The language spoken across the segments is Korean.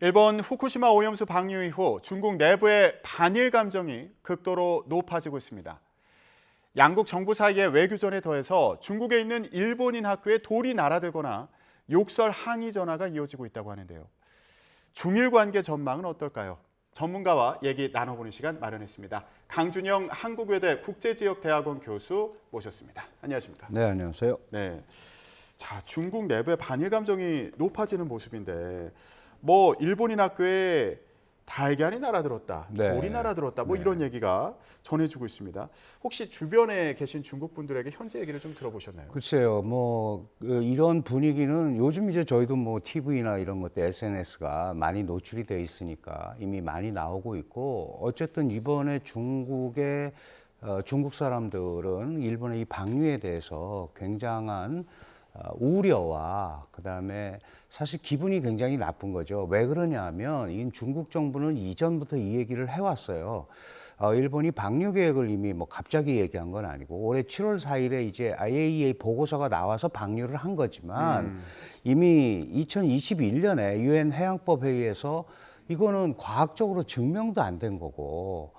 일본 후쿠시마 오염수 방류 이후 중국 내부의 반일 감정이 극도로 높아지고 있습니다. 양국 정부 사이의 외교전에 더해서 중국에 있는 일본인 학교에 돌이 날아들거나 욕설 항의 전화가 이어지고 있다고 하는데요. 중일 관계 전망은 어떨까요? 전문가와 얘기 나눠보는 시간 마련했습니다. 강준영 한국외대 국제지역대학원 교수 모셨습니다. 안녕하십니까? 네, 안녕하세요. 네. 자, 중국 내부의 반일 감정이 높아지는 모습인데 일본인 학교에 달걀이 날아들었다, 네. 돌이 날아들었다, 네. 이런 얘기가 전해지고 있습니다. 혹시 주변에 계신 중국 분들에게 현재 얘기를 좀 들어보셨나요? 글쎄요, 이런 분위기는 요즘 이제 저희도 TV나 이런 것들 SNS가 많이 노출이 돼 있으니까 이미 많이 나오고 있고, 어쨌든 이번에 중국 사람들은 일본의 이 방류에 대해서 굉장한 우려와 그다음에 사실 기분이 굉장히 나쁜 거죠. 왜 그러냐면 이 중국 정부는 이전부터 이 얘기를 해왔어요. 일본이 방류 계획을 이미 갑자기 얘기한 건 아니고 올해 7월 4일에 이제 IAEA 보고서가 나와서 방류를 한 거지만 이미 2021년에 유엔 해양법 회의에서 이거는 과학적으로 증명도 안 된 거고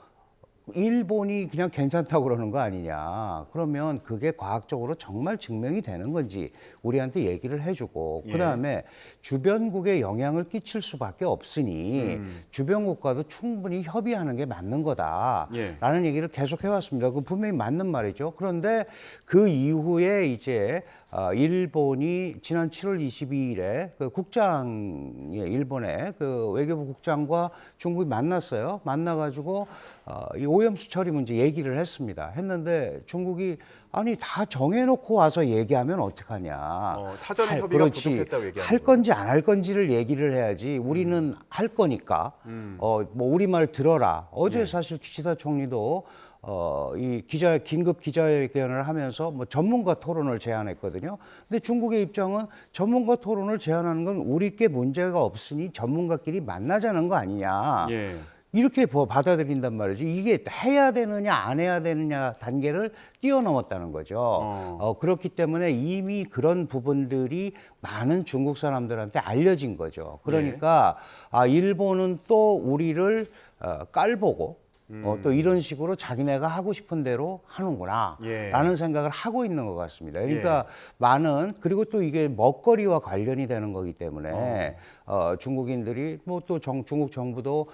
일본이 그냥 괜찮다고 그러는 거 아니냐. 그러면 그게 과학적으로 정말 증명이 되는 건지 우리한테 얘기를 해주고, 예. 그다음에 주변국에 영향을 끼칠 수밖에 없으니 주변국과도 충분히 협의하는 게 맞는 거다라는 예. 얘기를 계속 해왔습니다. 그 분명히 맞는 말이죠. 그런데 그 이후에 이제 일본이 지난 7월 22일에 일본의 그 외교부 국장과 중국이 만났어요. 만나가지고 이 오염수 처리 문제 얘기를 했는데 중국이 아니 다 정해놓고 와서 얘기하면 어떡하냐. 사전에 협의가 그렇지. 부족했다고 얘기하는 할 건지 안 할 건지를 얘기를 해야지. 우리는 할 거니까. 우리 말 들어라. 어제 네. 사실 기시다 총리도 긴급 기자회견을 하면서 전문가 토론을 제안했거든요. 근데 중국의 입장은 전문가 토론을 제안하는 건 우리께 문제가 없으니 전문가끼리 만나자는 거 아니냐. 예. 이렇게 받아들인단 말이죠. 이게 해야 되느냐 안 해야 되느냐 단계를 뛰어넘었다는 거죠. 그렇기 때문에 이미 그런 부분들이 많은 중국 사람들한테 알려진 거죠. 그러니까 일본은 또 우리를 깔보고 또 이런 식으로 자기네가 하고 싶은 대로 하는구나 라는 생각을 하고 있는 것 같습니다. 그러니까 그리고 또 이게 먹거리와 관련이 되는 거기 때문에 중국인들이 또 중국 정부도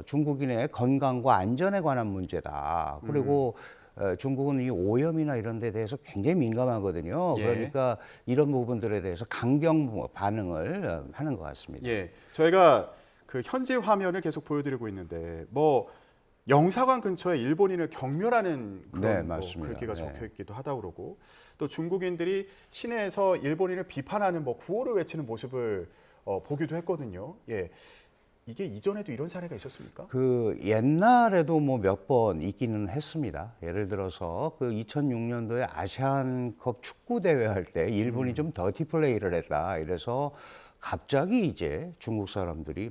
중국인의 건강과 안전에 관한 문제다. 그리고 중국은 이 오염이나 이런 데 대해서 굉장히 민감하거든요. 예. 그러니까 이런 부분들에 대해서 강경 반응을 하는 것 같습니다. 예. 저희가 그 현지 화면을 계속 보여드리고 있는데 영사관 근처에 일본인을 경멸하는 그런 맞습니다. 글귀가 적혀 있기도 하다고 그러고, 또 중국인들이 시내에서 일본인을 비판하는 구호를 외치는 모습을 보기도 했거든요. 예. 이게 이전에도 이런 사례가 있었습니까? 옛날에도 몇 번 있기는 했습니다. 예를 들어서 2006년도에 아시안컵 축구 대회 할 때 일본이 좀 더티 플레이를 했다. 이래서 갑자기 이제 중국 사람들이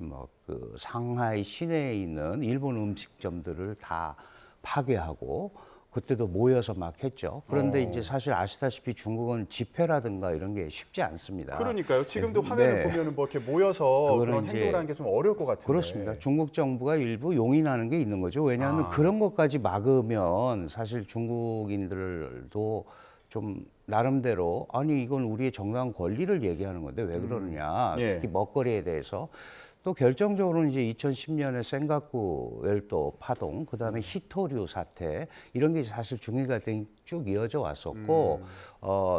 상하이 시내에 있는 일본 음식점들을 다 파괴하고 그때도 모여서 했죠. 그런데 이제 사실 아시다시피 중국은 집회라든가 이런 게 쉽지 않습니다. 그러니까요. 지금도 화면을 보면은 이렇게 모여서 그런 행동을 하는 게 좀 어려울 것 같은데. 그렇습니다. 중국 정부가 일부 용인하는 게 있는 거죠. 왜냐하면 그런 것까지 막으면 사실 중국인들도 좀 나름대로 아니 이건 우리의 정당한 권리를 얘기하는 건데 왜 그러느냐. 특히 먹거리에 대해서. 또 결정적으로는 이제 2010년에 센가쿠 열도 파동, 그다음에 히토류 사태 이런 게 사실 중일 갈등이 쭉 이어져 왔었고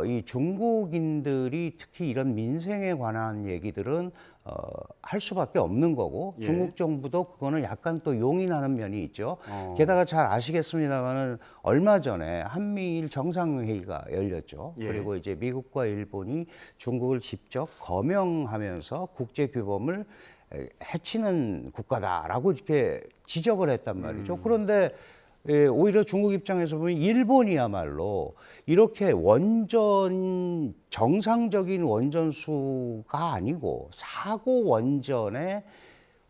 이 중국인들이 특히 이런 민생에 관한 얘기들은 할 수밖에 없는 거고 중국 정부도 그거는 약간 또 용인하는 면이 있죠. 게다가 잘 아시겠습니다만은 얼마 전에 한미일 정상회의가 열렸죠. 그리고 이제 미국과 일본이 중국을 직접 거명하면서 국제 규범을 해치는 국가다라고 이렇게 지적을 했단 말이죠. 그런데 오히려 중국 입장에서 보면 일본이야말로 이렇게 정상적인 원전수가 아니고 사고 원전에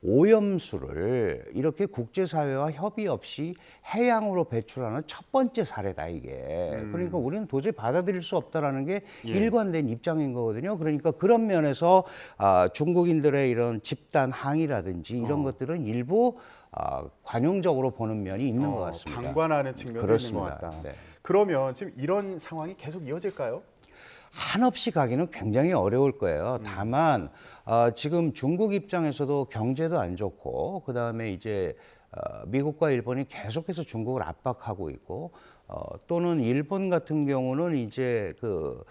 오염수를 이렇게 국제사회와 협의 없이 해양으로 배출하는 첫 번째 사례다 이게. 그러니까 우리는 도저히 받아들일 수 없다라는 게 예. 일관된 입장인 거거든요. 그러니까 그런 면에서 중국인들의 이런 집단 항의라든지 이런 것들은 일부 관용적으로 보는 면이 있는 것 같습니다. 방관하는 측면도 그렇습니다. 있는 것 같다. 네. 그러면 지금 이런 상황이 계속 이어질까요? 한없이 가기는 굉장히 어려울 거예요. 다만 지금 중국 입장에서도 경제도 안 좋고 그다음에 이제 미국과 일본이 계속해서 중국을 압박하고 있고 또는 일본 같은 경우는 이제 그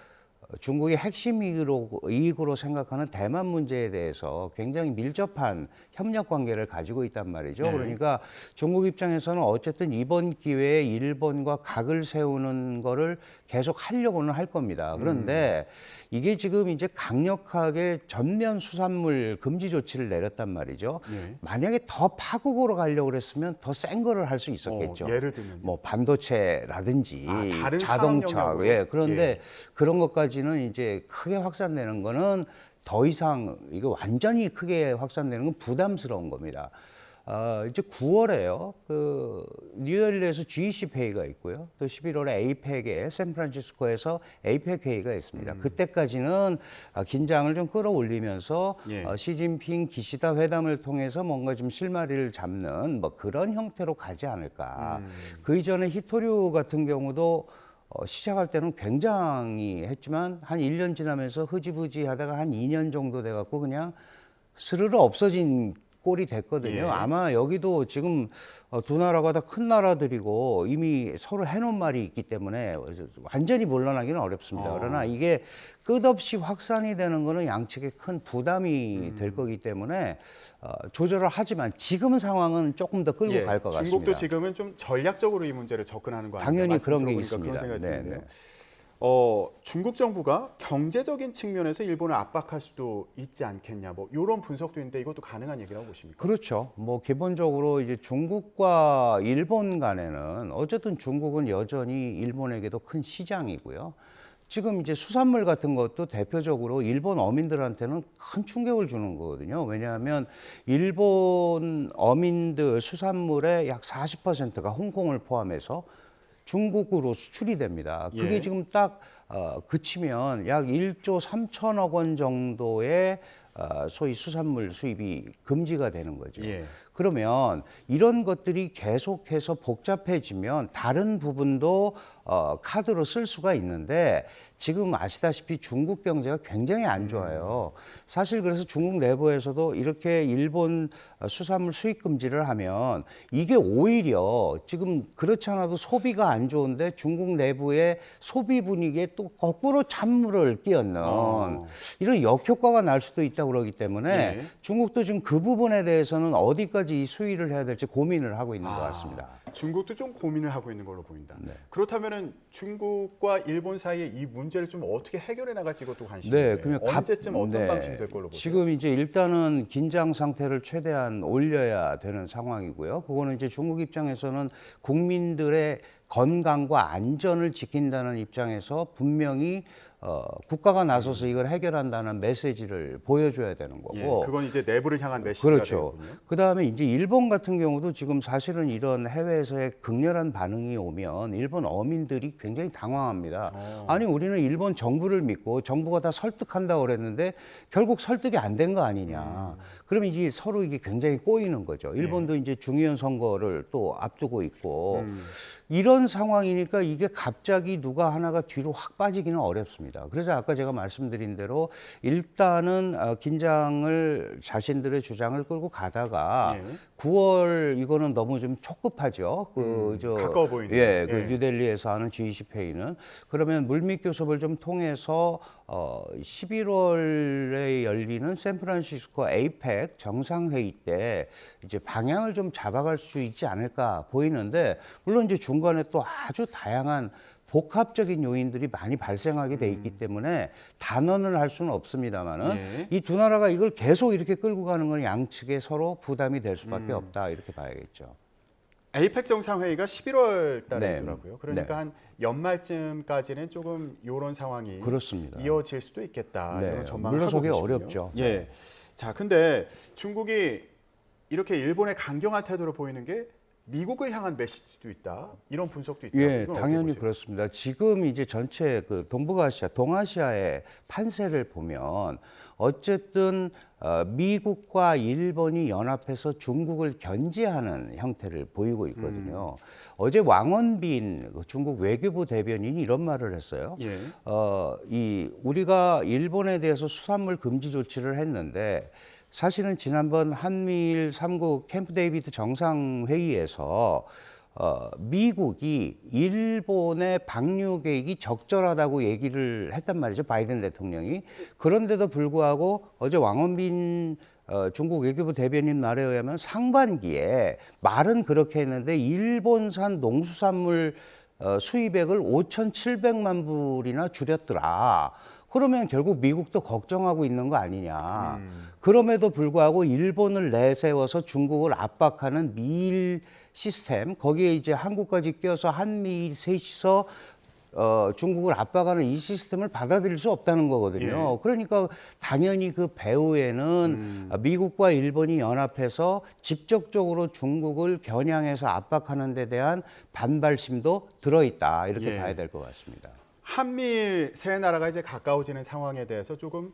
중국의 핵심 이익으로 생각하는 대만 문제에 대해서 굉장히 밀접한 협력 관계를 가지고 있단 말이죠. 네. 그러니까 중국 입장에서는 어쨌든 이번 기회에 일본과 각을 세우는 거를 계속 하려고는 할 겁니다. 그런데 이게 지금 이제 강력하게 전면 수산물 금지 조치를 내렸단 말이죠. 예. 만약에 더 파국으로 가려고 그랬으면 더 센 거를 할 수 있었겠죠. 예를 들면 뭐 반도체라든지 다른 자동차, 산업 영역으로? 예. 그런데 예. 그런 것까지는 이제 크게 확산되는 거는 더 이상 이거 완전히 크게 확산되는 건 부담스러운 겁니다. 이제 9월에요. 그 뉴델리에서 GEC 회의가 있고요. 또 11월에 에이펙에 샌프란시스코에서 에이펙 회의가 있습니다. 그때까지는 긴장을 좀 끌어올리면서 예. 시진핑 기시다 회담을 통해서 뭔가 좀 실마리를 잡는 뭐 그런 형태로 가지 않을까. 그 이전에 히토류 같은 경우도 시작할 때는 굉장히 했지만 한 1년 지나면서 흐지부지 하다가 한 2년 정도 돼갖고 그냥 스르르 없어진 꼴이 됐거든요. 예. 아마 여기도 지금 두 나라가 다 큰 나라들이고 이미 서로 해놓은 말이 있기 때문에 완전히 물러나기는 어렵습니다. 그러나 이게 끝없이 확산이 되는 거는 양측에 큰 부담이 될 거기 때문에 조절을 하지만 지금 상황은 조금 더 끌고 갈 것 같습니다. 중국도 지금은 좀 전략적으로 이 문제를 접근하는 거 아닌가? 당연히 말씀 그런 게 들어보니까 그런 있습니다. 생각이 네, 드는데요. 네. 중국 정부가 경제적인 측면에서 일본을 압박할 수도 있지 않겠냐, 뭐 이런 분석도 있는데 이것도 가능한 얘기라고 보십니까? 그렇죠. 뭐 기본적으로 이제 중국과 일본 간에는 어쨌든 중국은 여전히 일본에게도 큰 시장이고요. 지금 이제 수산물 같은 것도 대표적으로 일본 어민들한테는 큰 충격을 주는 거거든요. 왜냐하면 일본 어민들 수산물의 약 40%가 홍콩을 포함해서 중국으로 수출이 됩니다. 그게 예. 지금 딱 그치면 약 1조 3천억 원 정도의 소위 수산물 수입이 금지가 되는 거죠. 예. 그러면 이런 것들이 계속해서 복잡해지면 다른 부분도 카드로 쓸 수가 있는데 지금 아시다시피 중국 경제가 굉장히 안 좋아요. 사실 그래서 중국 내부에서도 이렇게 일본 수산물 수입 금지를 하면 이게 오히려 지금 그렇지 않아도 소비가 안 좋은데 중국 내부의 소비 분위기에 또 거꾸로 찬물을 끼얹는 이런 역효과가 날 수도 있다고 그러기 때문에 예. 중국도 지금 그 부분에 대해서는 어디까지 이 수위를 해야 될지 고민을 하고 있는 것 같습니다. 중국도 좀 고민을 하고 있는 걸로 보인다. 네. 그렇다면은 중국과 일본 사이에 이 문제를 좀 어떻게 해결해 나갈지 이것도 네, 관심인데 그러면 언제쯤 어떤 네. 방식이 될 걸로 보세요? 지금 이제 일단은 긴장 상태를 최대한 올려야 되는 상황이고요. 그거는 이제 중국 입장에서는 국민들의 건강과 안전을 지킨다는 입장에서 분명히 국가가 나서서 이걸 해결한다는 메시지를 보여줘야 되는 거고. 예, 그건 이제 내부를 향한 메시지가 그렇죠. 되겠군요. 그다음에 이제 일본 같은 경우도 지금 사실은 이런 해외에서의 극렬한 반응이 오면 일본 어민들이 굉장히 당황합니다. 아니 우리는 일본 정부를 믿고 정부가 다 설득한다고 그랬는데 결국 설득이 안 된 거 아니냐. 그러면 이제 서로 이게 굉장히 꼬이는 거죠. 일본도 이제 중의원 선거를 또 앞두고 있고 이런 상황이니까 이게 갑자기 누가 하나가 뒤로 확 빠지기는 어렵습니다. 그래서 아까 제가 말씀드린 대로 일단은 긴장을 자신들의 주장을 끌고 가다가 예. 9월 이거는 너무 좀 촉급하죠. 가까워 보이네요. 예, 그 예. 뉴델리에서 하는 G20 회의는 그러면 물밑 교섭을 좀 통해서 11월에 열리는 샌프란시스코 에이펙 정상회의 때 이제 방향을 좀 잡아갈 수 있지 않을까 보이는데 물론 이제 중간에 또 아주 다양한 복합적인 요인들이 많이 발생하게 돼 있기 때문에 단언을 할 수는 없습니다만은 예. 이 두 나라가 이걸 계속 이렇게 끌고 가는 건 양측에 서로 부담이 될 수밖에 없다 이렇게 봐야겠죠. 에이펙 정상회의가 11월 달에 네. 있더라고요. 그러니까 네. 한 연말쯤까지는 조금 이런 상황이 그렇습니다. 이어질 수도 있겠다. 네. 이런 전망을 하고 물러서기 계시군요. 어렵죠. 예. 자, 근데 중국이 이렇게 일본의 강경한 태도를 보이는 게 미국을 향한 메시지도 있다. 이런 분석도 있다. 예, 이건 어떻게 당연히 보세요? 그렇습니다. 지금 이제 전체 그 동북아시아, 동아시아의 판세를 보면 어쨌든 미국과 일본이 연합해서 중국을 견제하는 형태를 보이고 있거든요. 어제 왕원빈 그 중국 외교부 대변인이 이런 말을 했어요. 예. 우리가 일본에 대해서 수산물 금지 조치를 했는데 사실은 지난번 한미일 3국 캠프 데이비드 정상회의에서 미국이 일본의 방류 계획이 적절하다고 얘기를 했단 말이죠. 바이든 대통령이. 그런데도 불구하고 어제 왕원빈 중국 외교부 대변인 말에 의하면 상반기에 말은 그렇게 했는데 일본산 농수산물 수입액을 5,700만 불이나 줄였더라. 그러면 결국 미국도 걱정하고 있는 거 아니냐. 그럼에도 불구하고 일본을 내세워서 중국을 압박하는 미일 시스템, 거기에 이제 한국까지 껴서 한미일 셋이서 중국을 압박하는 이 시스템을 받아들일 수 없다는 거거든요. 예. 그러니까 당연히 그 배후에는 미국과 일본이 연합해서 직접적으로 중국을 겨냥해서 압박하는 데 대한 반발심도 들어있다. 이렇게 예. 봐야 될 것 같습니다. 한미일 세 나라가 이제 가까워지는 상황에 대해서 조금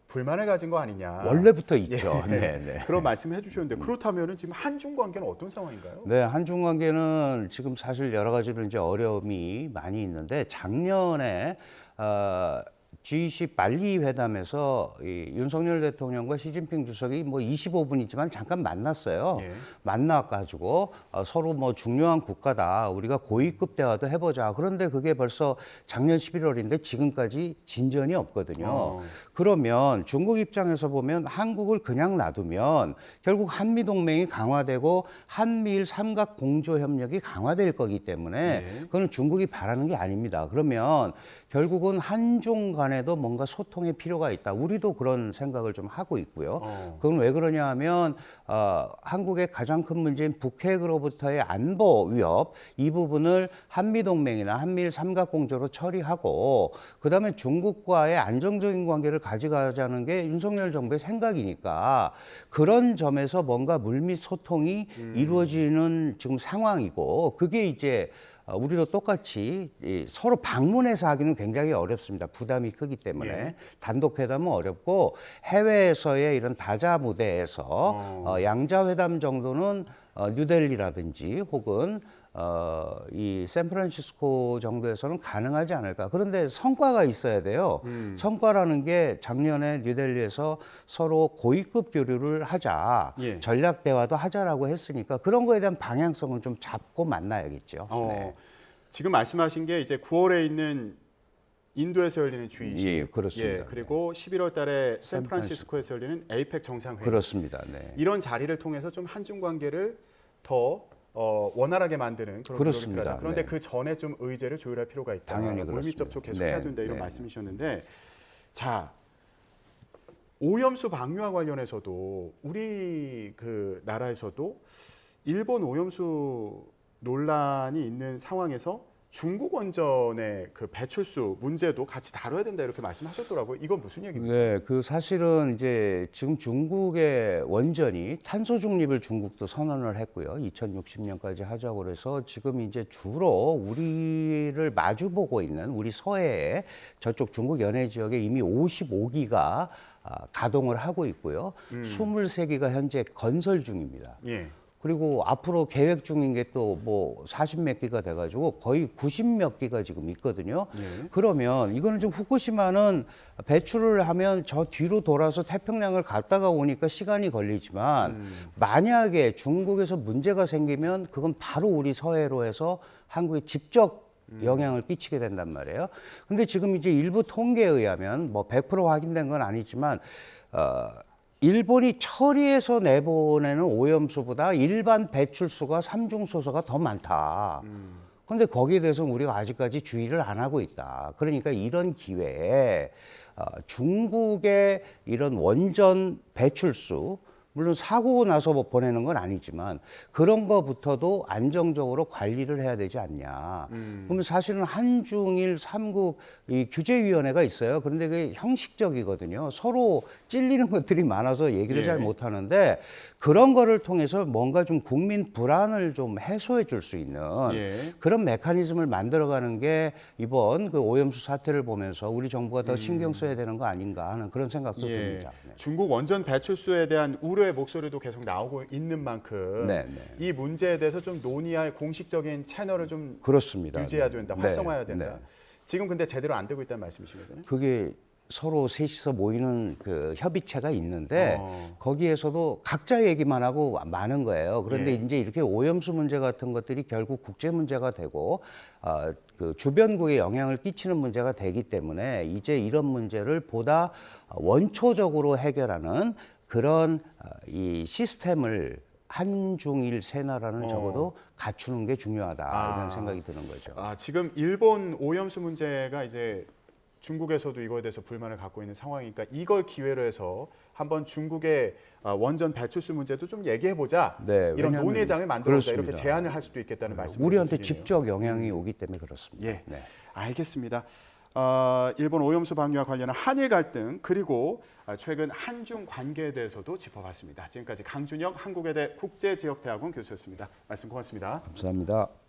불만을 가진 거 아니냐. 원래부터 있죠. 예. 네, 네. 그런 말씀을 해주셨는데 그렇다면은 지금 한중 관계는 어떤 상황인가요? 네, 한중 관계는 지금 사실 여러 가지로 이제 어려움이 많이 있는데 작년에 G20 발리 회담에서 이 윤석열 대통령과 시진핑 주석이 뭐 25분이지만 잠깐 만났어요. 예. 만나가지고 서로 뭐 중요한 국가다. 우리가 고위급 대화도 해보자. 그런데 그게 벌써 작년 11월인데 지금까지 진전이 없거든요. 그러면 중국 입장에서 보면 한국을 그냥 놔두면 결국 한미동맹이 강화되고 한미일 삼각 공조 협력이 강화될 거기 때문에 네. 그건 중국이 바라는 게 아닙니다. 그러면 결국은 한중 간에도 뭔가 소통의 필요가 있다. 우리도 그런 생각을 좀 하고 있고요. 그건 왜 그러냐 하면 한국의 가장 큰 문제인 북핵으로부터의 안보 위협 이 부분을 한미동맹이나 한미일 삼각공조로 처리하고 그다음에 중국과의 안정적인 관계를 가져가자는 게 윤석열 정부의 생각이니까 그런 점에서 뭔가 물밑 소통이 이루어지는 지금 상황이고 그게 이제 우리도 똑같이 서로 방문해서 하기는 굉장히 어렵습니다. 부담이 크기 때문에 예. 단독 회담은 어렵고 해외에서의 이런 다자 무대에서 양자회담 정도는 뉴델리라든지 혹은 이 샌프란시스코 정도에서는 가능하지 않을까. 그런데 성과가 있어야 돼요. 성과라는 게 작년에 뉴델리에서 서로 고위급 교류를 하자, 예. 전략 대화도 하자라고 했으니까 그런 거에 대한 방향성은 좀 잡고 만나야겠죠. 네. 지금 말씀하신 게 이제 9월에 있는 인도에서 열리는 G20, 예, 그렇습니다. 예, 그리고 11월 달에 샌프란시스코에서 열리는 에이펙 정상회의. 그렇습니다. 네. 이런 자리를 통해서 좀 한중 관계를 더 원활하게 만드는 그런 노력이 그렇습니다. 필요하다. 그런데 네. 그 전에 좀 의제를 조율할 필요가 있다. 당연히 물밑 그렇습니다. 접촉 계속 네, 해야 된다 이런 네. 말씀이셨는데, 자 오염수 방류와 관련해서도 우리 그 나라에서도 일본 오염수 논란이 있는 상황에서 중국 원전의 그 배출수 문제도 같이 다뤄야 된다 이렇게 말씀하셨더라고요. 이건 무슨 얘기입니까? 네, 그 사실은 이제 지금 중국의 원전이 탄소 중립을 중국도 선언을 했고요. 2060년까지 하자고 그래서 지금 이제 주로 우리를 마주보고 있는 우리 서해에 저쪽 중국 연해 지역에 이미 55기가 가동을 하고 있고요. 23기가 현재 건설 중입니다. 예. 그리고 앞으로 계획 중인 게 또 뭐 40몇 기가 돼가지고 거의 90몇 기가 지금 있거든요. 예. 그러면 이거는 좀 후쿠시마는 배출을 하면 저 뒤로 돌아서 태평양을 갔다가 오니까 시간이 걸리지만 만약에 중국에서 문제가 생기면 그건 바로 우리 서해로 해서 한국에 직접 영향을 끼치게 된단 말이에요. 근데 지금 이제 일부 통계에 의하면 뭐 100% 확인된 건 아니지만 일본이 처리해서 내보내는 오염수보다 일반 배출수가 삼중소소가 더 많다. 그런데 거기에 대해서는 우리가 아직까지 주의를 안 하고 있다. 그러니까 이런 기회에 중국의 이런 원전 배출수 물론 사고 나서 뭐 보내는 건 아니지만 그런 거부터도 안정적으로 관리를 해야 되지 않냐. 그러면 사실은 한중일 삼국 이 규제위원회가 있어요. 그런데 그게 형식적이거든요. 서로 찔리는 것들이 많아서 얘기를 예. 잘 못하는데 그런 거를 통해서 뭔가 좀 국민 불안을 좀 해소해 줄 수 있는 예. 그런 메커니즘을 만들어가는 게 이번 그 오염수 사태를 보면서 우리 정부가 더 신경 써야 되는 거 아닌가 하는 그런 생각도 예. 듭니다. 네. 중국 원전 배출수에 대한 우려의 목소리도 계속 나오고 있는 만큼 네, 네. 이 문제에 대해서 좀 논의할 공식적인 채널을 좀 그렇습니다. 유지해야 된다, 네. 활성화해야 네. 된다. 네. 지금 근데 제대로 안 되고 있다는 말씀이시거든요. 그게 서로 셋이서 모이는 그 협의체가 있는데 거기에서도 각자 얘기만 하고 많은 거예요. 그런데 예. 이제 이렇게 오염수 문제 같은 것들이 결국 국제 문제가 되고 그 주변국에 영향을 끼치는 문제가 되기 때문에 이제 이런 문제를 보다 원초적으로 해결하는 그런 이 시스템을 한중일 세 나라는 적어도 갖추는 게 중요하다 이런 생각이 드는 거죠. 지금 일본 오염수 문제가 이제 중국에서도 이거에 대해서 불만을 갖고 있는 상황이니까 이걸 기회로 해서 한번 중국의 원전 배출수 문제도 좀 얘기해 보자. 네, 이런 왜냐하면 논의장을 만들어 보자. 이렇게 그렇습니다. 제안을 할 수도 있겠다는 말씀을 우리한테 드리네요. 직접 영향이 오기 때문에 그렇습니다. 예, 네. 알겠습니다. 일본 오염수 방류와 관련한 한일 갈등 그리고 최근 한중 관계에 대해서도 짚어봤습니다. 지금까지 강준영 한국외대 국제지역대학원 교수였습니다. 말씀 고맙습니다. 감사합니다.